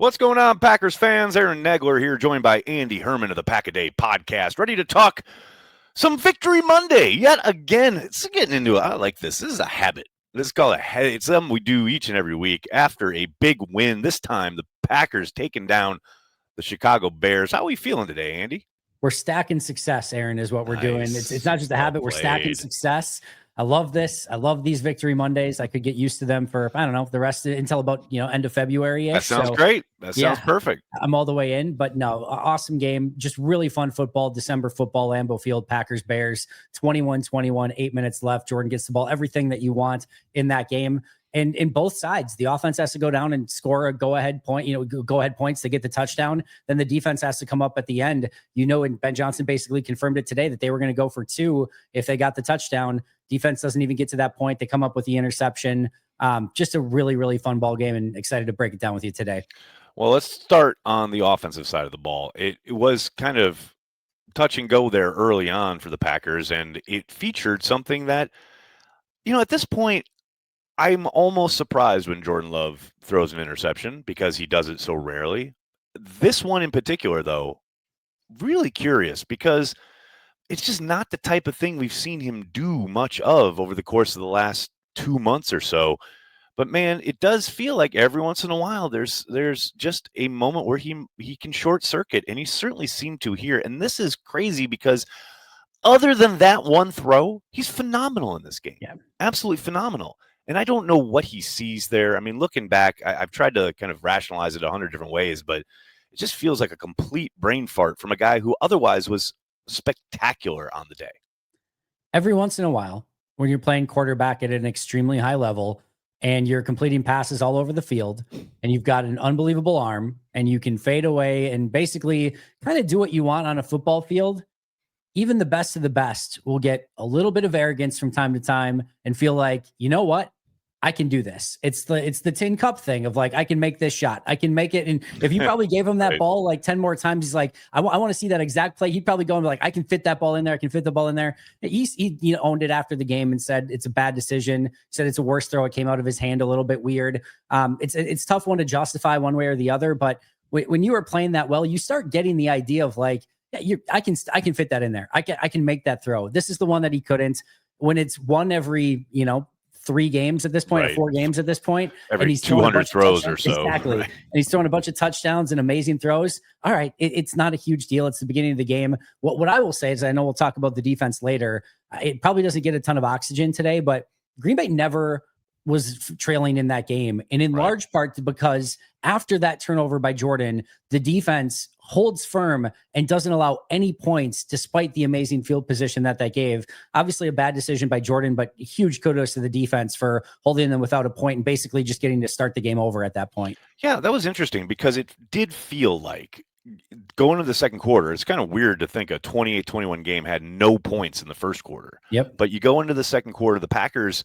What's going on, Packers fans? Aaron Nagler here, joined by Andy Herman of the Pack-A-Day podcast, ready to talk some Victory Monday yet again. It's getting into it. I like this. This is a habit. This is called it's something we do each and every week after a big win. This time, the Packers taking down the Chicago Bears. How are we feeling today, Andy? We're stacking success, Aaron, is what we're doing. It's not just a habit. We're stacking success. I love this. I love these Victory Mondays. I could get used to them for, I don't know, the rest of, until about, end of February. That sounds great. That sounds perfect. I'm all the way in, but no, awesome game. Just really fun football. December football, Lambeau Field, Packers, Bears, 21-21, 8 minutes left. Jordan gets the ball, everything that you want in that game. And in both sides, the offense has to go down and score a go-ahead point, go-ahead points to get the touchdown. Then the defense has to come up at the end. And Ben Johnson basically confirmed it today that they were going to go for 2 if they got the touchdown. Defense doesn't even get to that point. They come up with the interception. Just a really, really fun ball game, and excited to break it down with you today. Well, let's start on the offensive side of the ball. It was kind of touch and go there early on for the Packers, and it featured something that, at this point, I'm almost surprised when Jordan Love throws an interception because he does it so rarely. This one in particular, though, really curious because it's just not the type of thing we've seen him do much of over the course of the last 2 months or so. But man, it does feel like every once in a while there's just a moment where he can short circuit, and he certainly seemed to here. And this is crazy because other than that one throw, he's phenomenal in this game. Yeah. Absolutely phenomenal. And I don't know what he sees there. I mean, looking back, I've tried to kind of rationalize it 100 different ways, but it just feels like a complete brain fart from a guy who otherwise was spectacular on the day. Every once in a while, when you're playing quarterback at an extremely high level and you're completing passes all over the field and you've got an unbelievable arm and you can fade away and basically kind of do what you want on a football field, even the best of the best will get a little bit of arrogance from time to time and feel like, you know what? I can do this. It's the tin cup thing of like, I can make this shot. I can make it. And if you probably gave him that ball like 10 more times, he's like, I want to see that exact play. He'd probably go and be like, I can fit that ball in there. I can fit the ball in there. He owned it after the game and said it's a bad decision. Said it's a worse throw. It came out of his hand a little bit weird. It's tough one to justify one way or the other. But when you are playing that well, you start getting the idea of like, yeah, I can fit that in there. I can make that throw. This is the one that he couldn't. When it's one every 3 games at this point, right, or 4 games at this point, every and he's 200 throws or so. Exactly, right. And he's throwing a bunch of touchdowns and amazing throws. All right, it's not a huge deal. It's the beginning of the game. What I will say is, I know we'll talk about the defense later. It probably doesn't get a ton of oxygen today, but Green Bay never was trailing in that game. And in large part because after that turnover by Jordan, the defense holds firm and doesn't allow any points despite the amazing field position that gave. Obviously a bad decision by Jordan, but huge kudos to the defense for holding them without a point and basically just getting to start the game over at that point. Yeah, that was interesting because it did feel like going into the second quarter, it's kind of weird to think a 28-21 game had no points in the first quarter. Yep. But you go into the second quarter, the Packers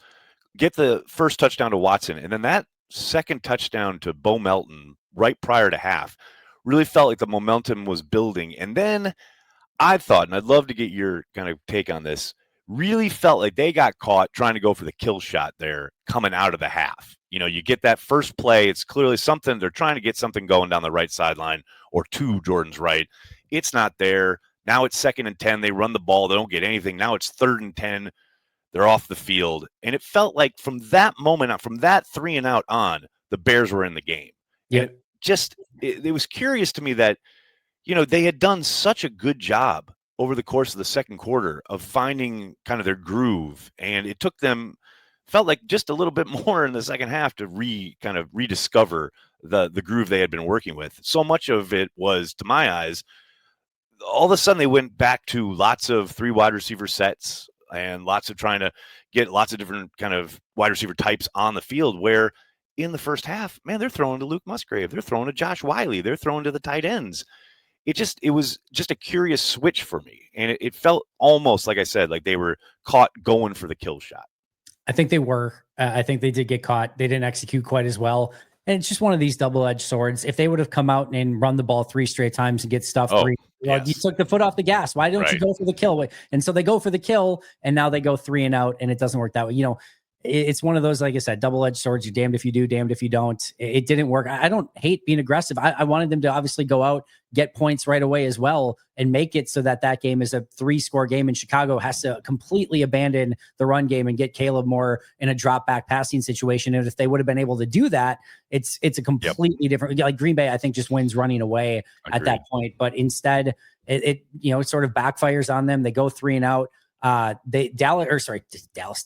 get the first touchdown to Watson, and then that second touchdown to Bo Melton right prior to half really felt like the momentum was building. And then I thought, and I'd love to get your kind of take on this, really felt like they got caught trying to go for the kill shot there coming out of the half. You get that first play. It's clearly something. They're trying to get something going down the right sideline or to Jordan's right. It's not there. Now it's 2nd and 10. They run the ball. They don't get anything. Now it's 3rd and 10. They're off the field. And it felt like from that moment, from that 3 and out on, the Bears were in the game. Yeah. It was curious to me that, they had done such a good job over the course of the second quarter of finding kind of their groove. And it took them, felt like just a little bit more in the second half to rediscover the groove they had been working with. So much of it was, to my eyes, all of a sudden they went back to lots of 3 wide receiver sets, and lots of trying to get lots of different kind of wide receiver types on the field, where in the first half, man, they're throwing to Luke Musgrave. They're throwing to Josh Wiley. They're throwing to the tight ends. It was just a curious switch for me. And it felt almost, like I said, like they were caught going for the kill shot. I think they were. I think they did get caught. They didn't execute quite as well. And it's just one of these double-edged swords. If they would have come out and run the ball 3 straight times and get stuffed 3, you took the foot off the gas. Why don't you go for the kill? And so they go for the kill, and now they go 3 and out, and it doesn't work that way. it's one of those, like I said, double-edged swords. You're damned if you do, damned if you don't. It didn't work. I don't hate being aggressive. I wanted them to obviously go out, get points right away as well, and make it so that game is a 3-score game, and Chicago has to completely abandon the run game and get Caleb Moore in a drop back passing situation. And if they would have been able to do that, it's a completely different, like Green Bay, I think, just wins running away at that point. But instead, it sort of backfires on them. They go 3-and-out.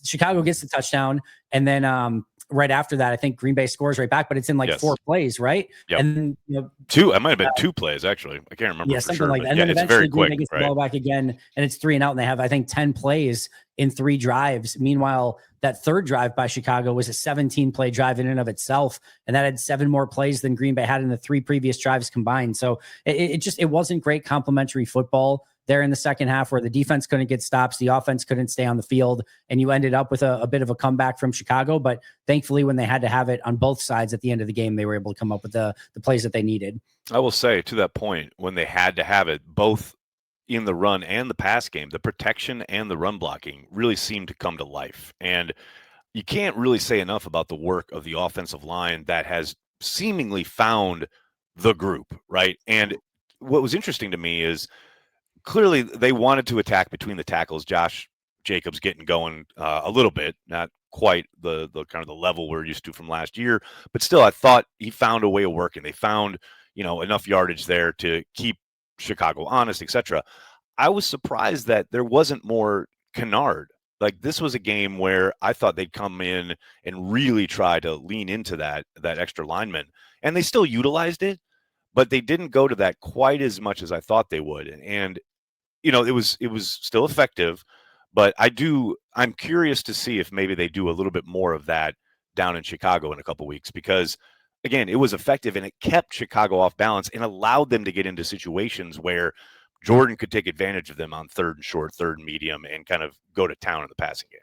Chicago gets the touchdown, and then right after that, I think Green Bay scores right back, but it's in like 4 plays, right? Yep. And then, 2. It might have been 2 plays actually. I can't remember. Yeah, something like that. And then eventually Green Bay gets the ball back again, and it's 3-and-out, and they have, I think, 10 plays in 3 drives. Meanwhile, that third drive by Chicago was a 17-play drive in and of itself, and that had 7 more plays than Green Bay had in the 3 previous drives combined. So it wasn't great complementary football there in the second half, where the defense couldn't get stops, the offense couldn't stay on the field, and you ended up with a bit of a comeback from Chicago. But thankfully, when they had to have it on both sides at the end of the game, they were able to come up with the plays that they needed. I will say, to that point, when they had to have it, both in the run and the pass game, the protection and the run blocking really seemed to come to life. And you can't really say enough about the work of the offensive line that has seemingly found the group, right? And what was interesting to me is, clearly they wanted to attack between the tackles. Josh Jacobs getting going a little bit, not quite the kind of the level we're used to from last year, but still, I thought he found a way of working. They found, enough yardage there to keep Chicago honest, etc. I was surprised that there wasn't more canard. Like, this was a game where I thought they'd come in and really try to lean into that extra lineman, and they still utilized it, but they didn't go to that quite as much as I thought they would. And it was still effective, but I'm curious to see if maybe they do a little bit more of that down in Chicago in a couple weeks, because again, it was effective and it kept Chicago off balance and allowed them to get into situations where Jordan could take advantage of them on 3rd and short, 3rd and medium, and kind of go to town in the passing game.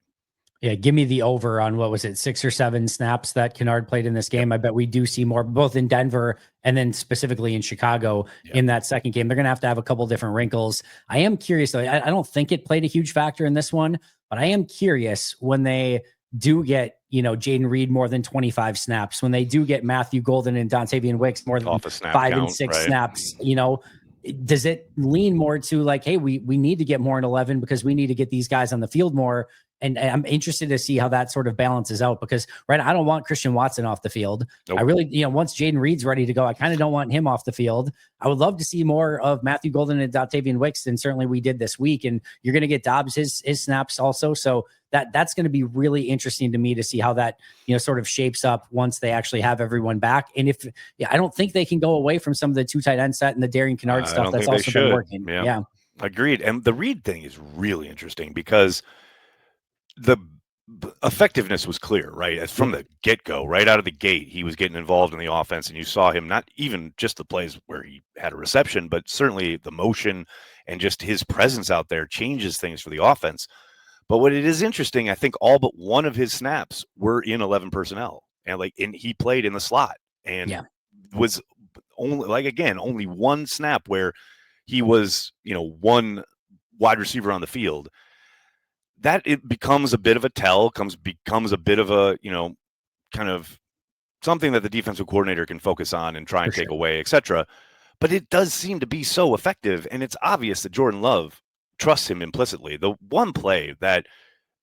Yeah, give me the over on, what was it, 6 or 7 snaps that Kennard played in this game. I bet we do see more, both in Denver and then specifically in Chicago in that second game. They're going to have a couple different wrinkles. I am curious, though. I don't think it played a huge factor in this one, but I am curious when they do get, Jaden Reed more than 25 snaps, when they do get Matthew Golden and Dontavian Wicks more than 5 and 6 snaps, does it lean more to like, hey, we need to get more in 11 because we need to get these guys on the field more? And I'm interested to see how that sort of balances out, because I don't want Christian Watson off the field. Nope. I really, once Jaden Reed's ready to go, I kind of don't want him off the field. I would love to see more of Matthew Golden and Dontavian Wicks than certainly we did this week. And you're going to get Dobbs his snaps also. So that's going to be really interesting to me to see how that, sort of shapes up once they actually have everyone back. And I don't think they can go away from some of the 2 tight end set and the Darian Kennard stuff that's also been working. Yeah. Agreed. And the Reed thing is really interesting because the effectiveness was clear, right? From the get-go, right out of the gate, he was getting involved in the offense, and you saw him, not even just the plays where he had a reception, but certainly the motion and just his presence out there changes things for the offense. But what it is interesting, I think all but one of his snaps were in 11 personnel, and he played in the slot, and was only one snap where he was, one wide receiver on the field. That it becomes a bit of a tell, becomes a bit of a, kind of something that the defensive coordinator can focus on and try and take away, etc. But it does seem to be so effective, and it's obvious that Jordan Love trusts him implicitly. The one play that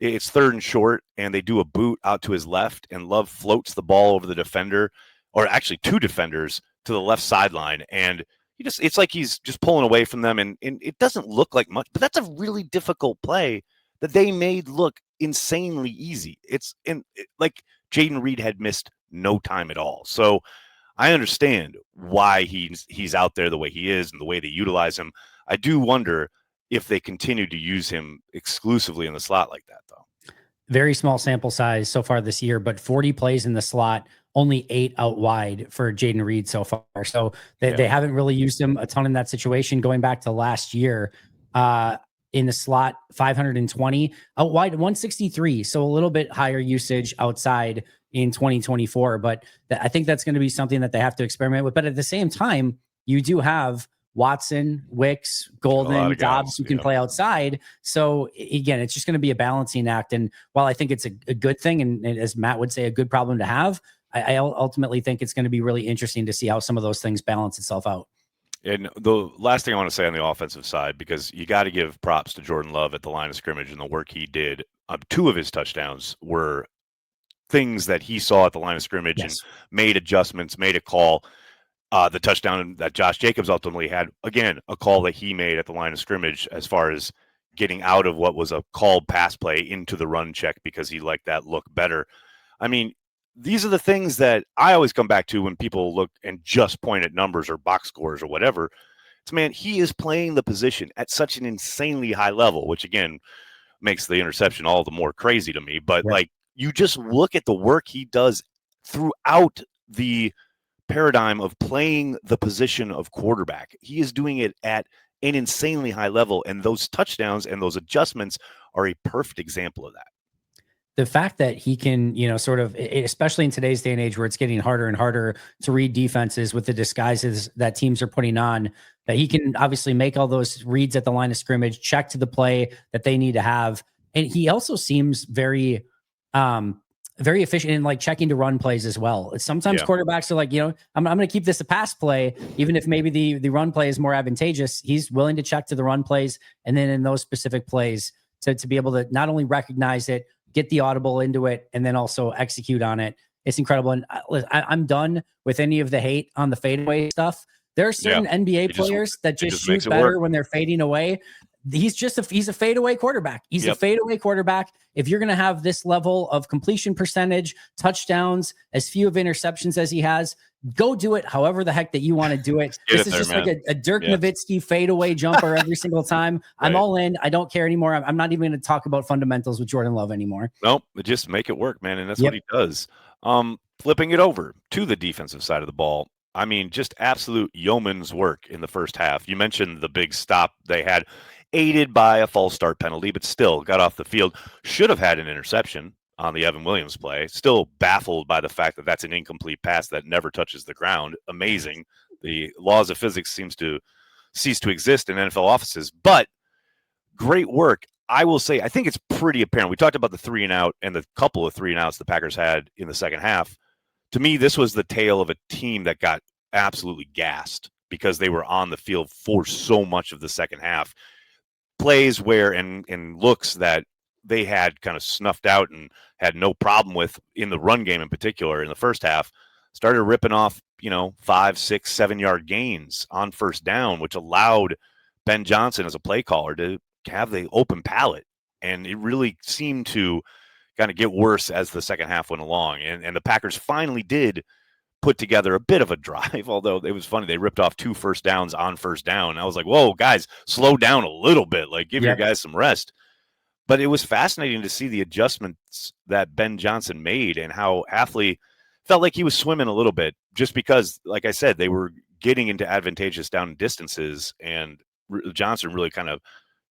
it's 3rd and short, and they do a boot out to his left, and Love floats the ball over the defender, or actually 2 defenders, to the left sideline, and it's like he's just pulling away from them, and it doesn't look like much, but that's a really difficult play that they made look insanely easy. Like Jaden Reed had missed no time at all. So I understand why he's out there the way he is and the way they utilize him. I do wonder if they continue to use him exclusively in the slot like that, though. Very small sample size so far this year, but 40 plays in the slot, only 8 out wide for Jaden Reed so far. So they haven't really used him a ton in that situation going back to last year. In the slot, 520, out wide 163. So a little bit higher usage outside in 2024. But I think that's going to be something that they have to experiment with. But at the same time, you do have Watson, Wicks, A lot Golden, of guys, Dobbs, who can yeah. play outside. So again, it's just going to be a balancing act. And while I think it's a good thing, and as Matt would say, a good problem to have, I ultimately think it's going to be really interesting to see how some of those things balance itself out. And the last thing I want to say on the offensive side, because you got to give props to Jordan Love at the line of scrimmage and the work he did. 2 of his touchdowns were things that he saw at the line of scrimmage and made adjustments, made a call. The touchdown that Josh Jacobs ultimately had, again, a call that he made at the line of scrimmage as far as getting out of what was a called pass play into the run check because he liked that look better. I mean, these are the things that I always come back to when people look and just point at numbers or box scores or whatever. It's, man, he is playing the position at such an insanely high level, which again makes the interception all the more crazy to me. But like, you just look at the work he does throughout the paradigm of playing the position of quarterback. He is doing it at an insanely high level, and those touchdowns and those adjustments are a perfect example of that. The fact that he can, sort of, especially in today's day and age where it's getting harder and harder to read defenses with the disguises that teams are putting on, that he can obviously make all those reads at the line of scrimmage, check to the play that they need to have. And he also seems very efficient in like checking to run plays as well. Sometimes quarterbacks are like, I'm going to keep this a pass play, even if maybe the run play is more advantageous. He's willing to check to the run plays. And then in those specific plays to be able to not only recognize it, get the audible into it, and then also execute on it. It's incredible. And I'm done with any of the hate on the fadeaway stuff. There are certain NBA players that just shoot better when they're fading away. He's a fadeaway quarterback. He's a fadeaway quarterback. If you're going to have this level of completion percentage, touchdowns, as few of interceptions as he has, go do it however the heck that you want to do it. This is just like a Dirk Nowitzki fadeaway jumper every single time. I'm all in. I don't care anymore. I'm not even going to talk about fundamentals with Jordan Love anymore. Nope, just make it work, man, and that's what he does. Flipping it over to the defensive side of the ball, I mean, just absolute yeoman's work in the first half. You mentioned the big stop they had, aided by a false start penalty, but still got off the field. Should have had an interception on the Evan Williams play. Still baffled by the fact that that's an incomplete pass that never touches the ground. Amazing. The laws of physics seems to cease to exist in NFL offices, but great work. I will say, I think it's pretty apparent. We talked about the 3-and-out and the couple of 3-and-outs the Packers had in the second half. To me, this was the tale of a team that got absolutely gassed because they were on the field for so much of the second half. Plays where and looks that they had kind of snuffed out and had no problem with in the run game in particular in the first half, started ripping off, 5, 6, 7-yard gains on first down, which allowed Ben Johnson as a play caller to have the open palette. And it really seemed to kind of get worse as the second half went along. And the Packers finally did put together a bit of a drive, although it was funny. They ripped off 2 first downs on first down. I was like, whoa, guys, slow down a little bit. Like, give your guys some rest. But it was fascinating to see the adjustments that Ben Johnson made and how Hafley felt like he was swimming a little bit just because, like I said, they were getting into advantageous down distances. And Johnson really kind of,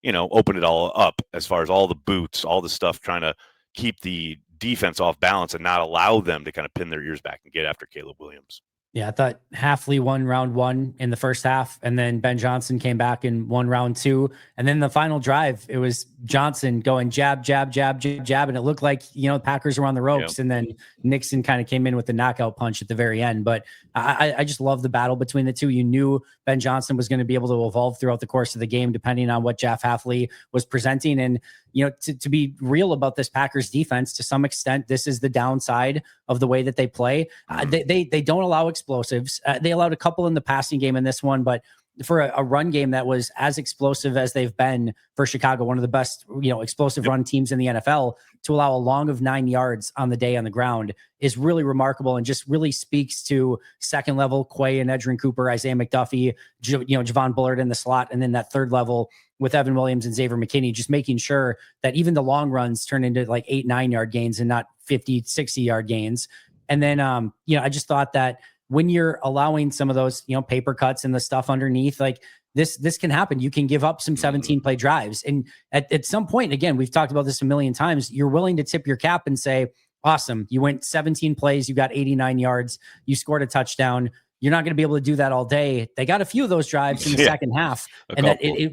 opened it all up as far as all the boots, all the stuff, trying to keep the defense off balance and not allow them to kind of pin their ears back and get after Caleb Williams. Yeah, I thought Hafley won round 1 in the first half, and then Ben Johnson came back and won round 2. And then the final drive, it was Johnson going jab, jab, jab, jab, jab. And it looked like, the Packers were on the ropes. And then Nixon kind of came in with the knockout punch at the very end. But I just love the battle between the two. You knew Ben Johnson was going to be able to evolve throughout the course of the game, depending on what Jeff Hafley was presenting. And, to be real about this Packers defense, to some extent, this is the downside of the way that they play. They don't allow explosives. They allowed a couple in the passing game in this one, but for a run game that was as explosive as they've been for Chicago, one of the best, explosive run teams in the NFL, to allow a long of 9 yards on the day on the ground is really remarkable and just really speaks to second level Quay and Edgerrin Cooper, Isaiah McDuffie, Javon Bullard in the slot, and then that third level with Evan Williams and Xavier McKinney, just making sure that even the long runs turn into like 8-9 yard gains and not 50-60 yard gains. And then, I just thought that when you're allowing some of those, paper cuts and the stuff underneath, like this can happen. You can give up some 17 play drives. And at some point, again, we've talked about this a million times, you're willing to tip your cap and say, awesome, you went 17 plays, you got 89 yards, you scored a touchdown. you're not going to be able to do that all day. They got a few of those drives in the second half. And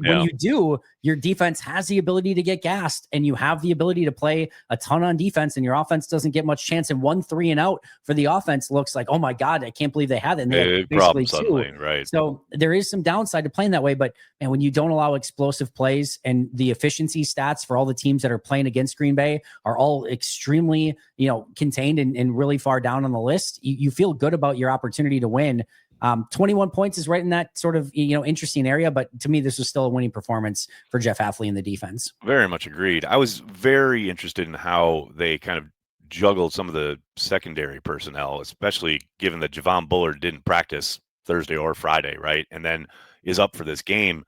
when you do, your defense has the ability to get gassed, and you have the ability to play a ton on defense, and your offense doesn't get much chance. And 1 3 and out for the offense looks like, oh my God, I can't believe they had it. And they had basically 2. Suddenly, right? So there is some downside to playing that way. But man, when you don't allow explosive plays, and the efficiency stats for all the teams that are playing against Green Bay are all extremely, contained and really far down on the list, you feel good about your opportunity to win. 21 points is right in that sort of, interesting area. But to me, this was still a winning performance for Jeff Hafley and the defense. Very much agreed. I was very interested in how they kind of juggled some of the secondary personnel, especially given that Javon Bullard didn't practice Thursday or Friday, right? And then is up for this game.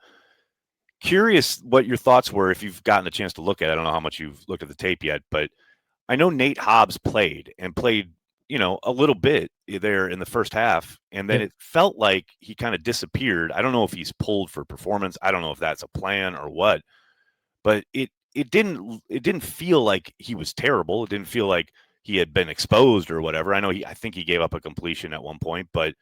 Curious what your thoughts were if you've gotten a chance to look at it. I don't know how much you've looked at the tape yet, but I know Nate Hobbs played, a little bit there in the first half, and then it felt like he kind of disappeared. I don't know if he's pulled for performance. I don't know if that's a plan or what, but it didn't feel like he was terrible. It didn't feel like he had been exposed or whatever. I think he gave up a completion at one point, but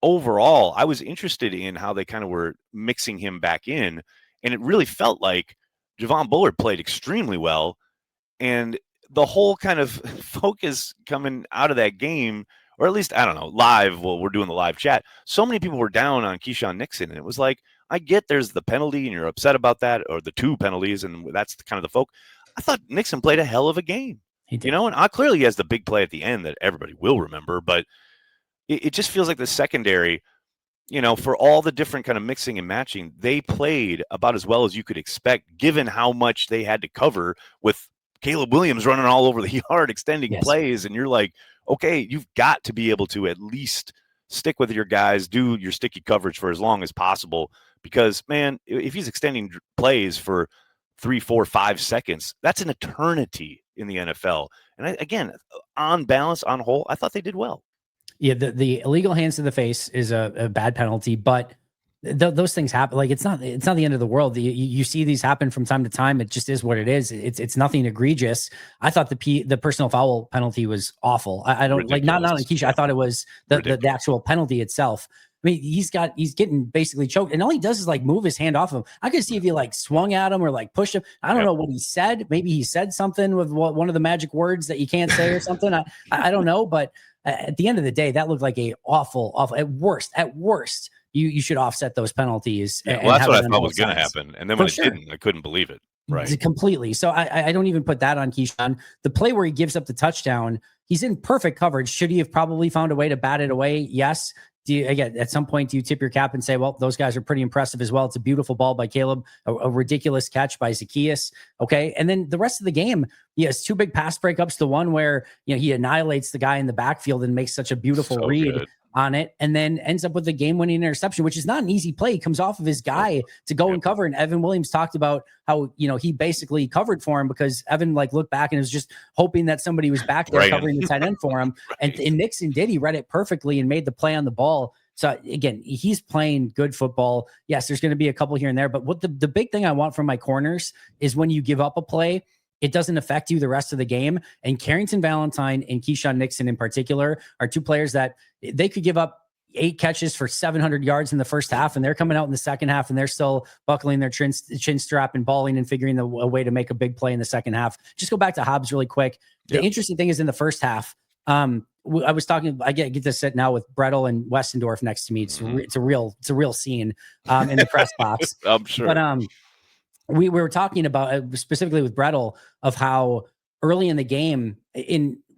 overall, I was interested in how they kind of were mixing him back in, and it really felt like Javon Bullard played extremely well, and the whole kind of focus coming out of that game, or at least, I don't know, live, well, we're doing the live chat, so many people were down on Keyshawn Nixon, and it was like, I get there's the penalty, and you're upset about that, or the 2 penalties, and that's kind of the focus. I thought Nixon played a hell of a game, and clearly he has the big play at the end that everybody will remember, but it just feels like the secondary, for all the different kind of mixing and matching, they played about as well as you could expect, given how much they had to cover with Caleb Williams running all over the yard, extending plays. And you're like, okay, you've got to be able to at least stick with your guys, do your sticky coverage for as long as possible. Because, man, if he's extending plays for 3, 4, 5 seconds, that's an eternity in the NFL. And again, on balance, on whole, I thought they did well. Yeah, the illegal hands to the face is a bad penalty, but those things happen. Like, it's not the end of the world. You see these happen from time to time. It just is what it is. It's nothing egregious. I thought the personal foul penalty was awful. I don't ridiculous. Like not on Keisha. I thought it was the actual penalty itself. I mean, he's getting basically choked, and all he does is like move his hand off him. I could see if he like swung at him or like pushed him. I don't know what he said. Maybe he said something with one of the magic words that you can't say or something. I don't know, but at the end of the day, that looked like a awful. At worst, you should offset those penalties. Yeah, well, that's what I thought was going to happen, and then when it didn't, I couldn't believe it. Right, completely. So I don't even put that on Keyshawn. The play where he gives up the touchdown, he's in perfect coverage. Should he have probably found a way to bat it away? Yes. Again, at some point, do you tip your cap and say, well, those guys are pretty impressive as well? It's a beautiful ball by Caleb, a ridiculous catch by Zacchaeus. Okay. And then the rest of the game, he has 2 big pass breakups. The one where, he annihilates the guy in the backfield and makes such a beautiful read on it, and then ends up with the game-winning interception, which is not an easy play. He comes off of his guy to go and cover. And Evan Williams talked about how, he basically covered for him because Evan looked back and was just hoping that somebody was back there covering the tight end for him. And Nixon did. He read it perfectly and made the play on the ball. So again, he's playing good football. Yes, there's going to be a couple here and there, but what the big thing I want from my corners is when you give up a play, it doesn't affect you the rest of the game. And Carrington Valentine and Keyshawn Nixon in particular are 2 players that they could give up 8 catches for 700 yards in the first half, and they're coming out in the second half and they're still buckling their chin strap and balling and figuring a way to make a big play in the second half. Just go back to Hobbs really quick. The interesting thing is in the first half, I get to sit now with Brettel and Westendorf next to me. It's a real scene in the press box. I'm sure. But we were talking about specifically with Brettel of how early in the game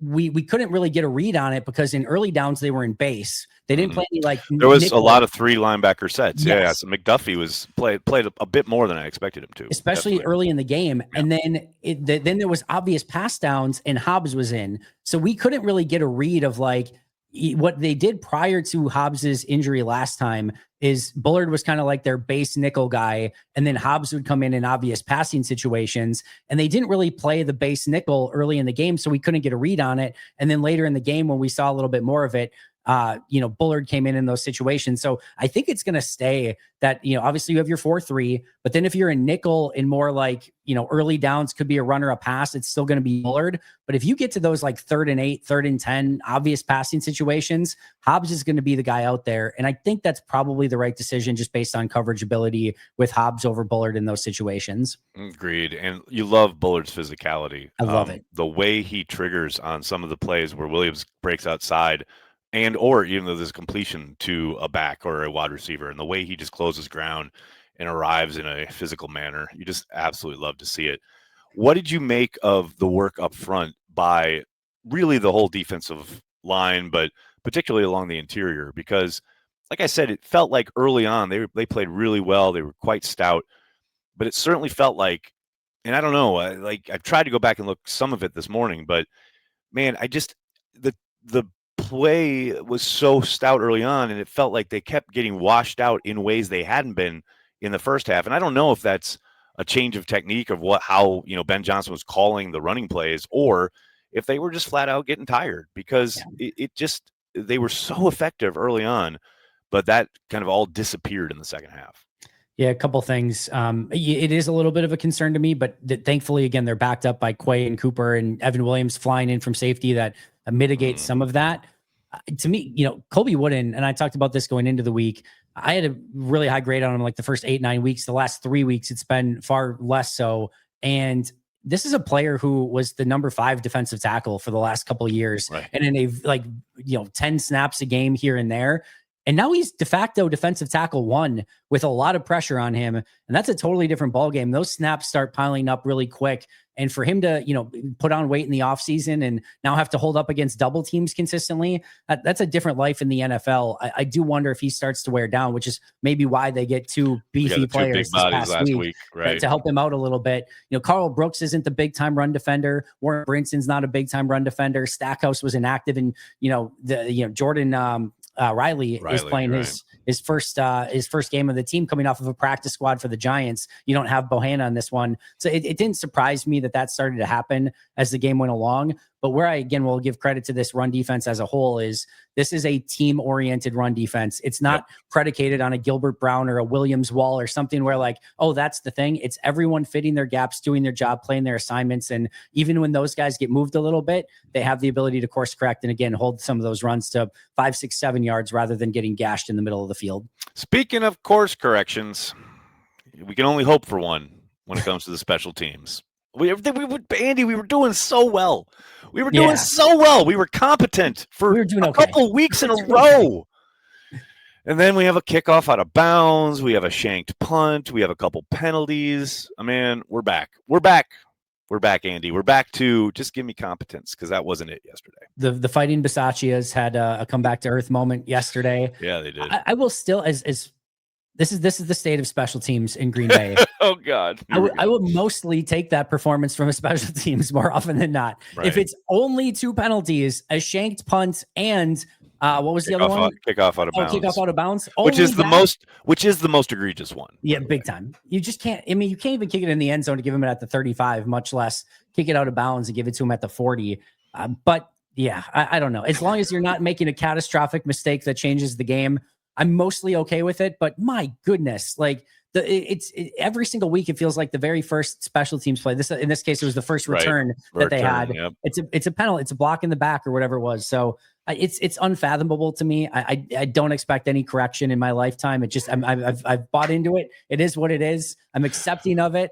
we couldn't really get a read on it because in early downs they were in base. They didn't play any there was nickel. A lot of 3 linebacker sets. Yes. Yeah. So McDuffie played a bit more than I expected him to, especially early in the game. Yeah. And then then there was obvious pass downs and Hobbs was in. So we couldn't really get a read of what they did prior to Hobbs's injury last time is Bullard was kind of like their base nickel guy. And then Hobbs would come in obvious passing situations, and they didn't really play the base nickel early in the game. So we couldn't get a read on it. And then later in the game, when we saw a little bit more of it, Bullard came in those situations. So I think it's going to stay that, obviously you have your 4-3, but then if you're in nickel in more like, early downs, could be a runner, a pass, it's still going to be Bullard. But if you get to those like 3rd and 8, 3rd and 10, obvious passing situations, Hobbs is going to be the guy out there. And I think that's probably the right decision just based on coverage ability with Hobbs over Bullard in those situations. Agreed. And you love Bullard's physicality. I love it. The way he triggers on some of the plays where Williams breaks outside or even though there's a completion to a back or a wide receiver, and the way he just closes ground and arrives in a physical manner, you just absolutely love to see it. What did you make of the work up front by really the whole defensive line, but particularly along the interior? Because, like I said, it felt like early on they played really well. They were quite stout, but it certainly felt like, and I don't know, I've tried to go back and look some of it this morning, but man, the play was so stout early on, and it felt like they kept getting washed out in ways they hadn't been in the first half. And I don't know if that's a change of technique of how Ben Johnson was calling the running plays, or if they were just flat out getting tired, because they were so effective early on, but that kind of all disappeared in the second half. Yeah, a couple things. It is a little bit of a concern to me, but thankfully, again, they're backed up by Quay and Cooper and Evan Williams flying in from safety that mitigates some of that. To me, Colby Wooden, and I talked about this going into the week, I had a really high grade on him like the first 8-9 weeks. The last 3 weeks, it's been far less so. And this is a player who was the number 5 defensive tackle for the last couple of years. Right. And in a 10 snaps a game here and there. And now he's de facto defensive tackle 1 with a lot of pressure on him. And that's a totally different ballgame. Those snaps start piling up really quick. And for him to, put on weight in the offseason and now have to hold up against double teams consistently, that's a different life in the NFL. I do wonder if he starts to wear down, which is maybe why they get 2 beefy players this past week, right, to help him out a little bit. Carl Brooks isn't the big time run defender. Warren Brinson's not a big time run defender. Stackhouse was inactive, and Jordan Riley is playing his first game of the team coming off of a practice squad for the Giants. You don't have Bohanna on this one. So it didn't surprise me that started to happen as the game went along. But where I, again, will give credit to this run defense as a whole is this is a team-oriented run defense. It's not predicated on a Gilbert Brown or a Williams Wall or something where like, oh, that's the thing. It's everyone fitting their gaps, doing their job, playing their assignments. And even when those guys get moved a little bit, they have the ability to course correct and, again, hold some of those runs to 5, 6, 7 yards rather than getting gashed in the middle of the field. Speaking of course corrections, we can only hope for one when it comes to the special teams. Andy, we were doing so well. We were doing so well. We were competent for a couple weeks in a row. And then we have a kickoff out of bounds. We have a shanked punt. We have a couple penalties. We're back. We're back. We're back, Andy. We're back to just give me competence, because that wasn't it yesterday. The Fighting Bisaccias had a come back to earth moment yesterday. Yeah, they did. I will still, as this is the state of special teams in Green Bay. Oh God. I would mostly take that performance from a special teams more often than not. Right. If it's only 2 penalties, a shanked punt, and what was the other one? Kickoff out of bounds. Kickoff out of bounds. Which is the most egregious one. Yeah, big time. You just can't. You can't even kick it in the end zone to give him it at the 35, much less kick it out of bounds and give it to him at the 40. But yeah, I don't know. As long as you're not making a catastrophic mistake that changes the game, I'm mostly okay with it. But my goodness, every single week it feels like the very first special teams play. In this case, it was the first return that they had. Yep. It's a penalty. It's a block in the back or whatever it was. So it's unfathomable to me. I don't expect any correction in my lifetime. It just I've bought into it. It is what it is. I'm accepting of it.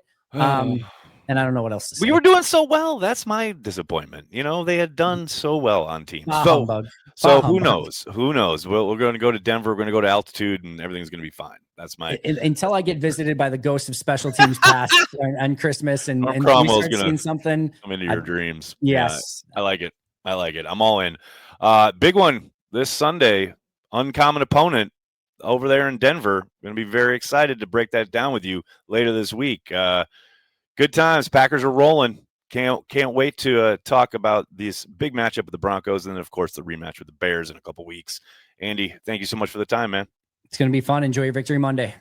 And I don't know what else to say. We were doing so well. That's my disappointment. They had done so well on teams. So who knows? Who knows? We're going to go to Denver. We're going to go to altitude, and everything's going to be fine. That's my until I get visited by the ghost of special teams past on Christmas and we start seeing something come into your dreams. Yes, I like it. I'm all in. Big one this Sunday. Uncommon opponent over there in Denver. Going to be very excited to break that down with you later this week. Good times. Packers are rolling. Can't wait to talk about this big matchup with the Broncos, and then, of course, the rematch with the Bears in a couple weeks. Andy, thank you so much for the time, man. It's going to be fun. Enjoy your Victory Monday.